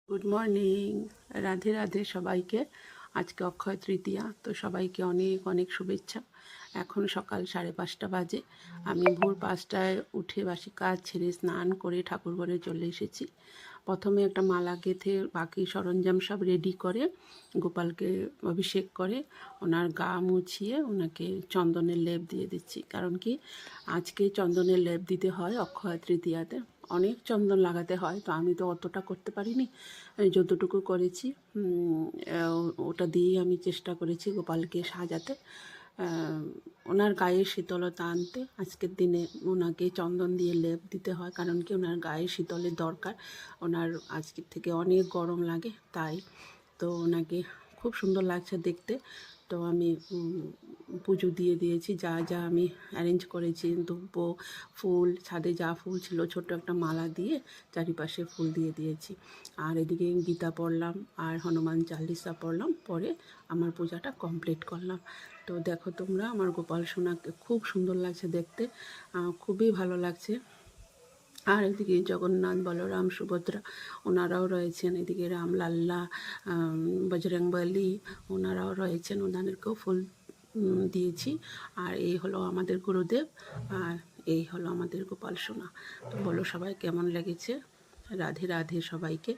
Good morning. Radhe Radhe সবাইকে। আজকে অক্ষয় তৃতীয়া, তো সবাইকে অনেক অনেক শুভেচ্ছা। এখন সকাল 5:30 বাজে। আমি ভোর 5টায় উঠে বাসি কাজ ছেড়ে স্নান করে ঠাকুরঘরে চলে এসেছি। প্রথমে একটা মালা গেঁথে বাকি সরঞ্জাম সব রেডি করে গোপালকে অভিষেক করে ওনার গা মুছিয়ে ওনাকে চন্দনের লেপ দিয়ে দিচ্ছি। কারণ কি, আজকে চন্দনের লেপ দিতে হয় অক্ষয় তৃতীয়াতে। অনেক চন্দন লাগাতে হয়, তো আমি তো অতটা করতে পারিনি, যতটুকু করেছি ওটা দিয়েই আমি চেষ্টা করেছি গোপালকে সাজাতে, ওনার গায়ে শীতলতা আনতে। আজকের দিনে ওনাকে চন্দন দিয়ে লেপ দিতে হয়, কারণ কি ওনার গায়ে শীতলের দরকার। ওনার আজকের থেকে অনেক গরম লাগে, তাই তো ওনাকে খুব সুন্দর লাগছে দেখতে। তো আমি পুজো দিয়ে দিয়েছি, যা যা আমি অ্যারেঞ্জ করেছি, দুব্বো ফুল, ছাদে যা ফুল ছিল ছোট্ট একটা মালা দিয়ে চারিপাশে ফুল দিয়ে দিয়েছি। আর এদিকে গীতা পড়লাম আর হনুমান চালিসা পড়লাম, পরে আমার পূজাটা কমপ্লিট করলাম। তো দেখো তোমরা, আমার গোপাল সোনাকে খুব সুন্দর লাগছে দেখতে, খুবই ভালো লাগছে। আর এদিকে জগন্নাথ, বলরাম, সুভদ্রা ওনারাও রয়েছেন। এদিকে রামলাল্লা, বজরংবলী ওনারাও রয়েছেন, ওনাদেরকেও ফুল দিয়েছি। আর এই হলো আমাদের গুরুদেব, আর এই হলো আমাদের গোপাল সোনা। তো বলো সবাই কেমন লেগেছে। রাধে রাধে সবাইকে।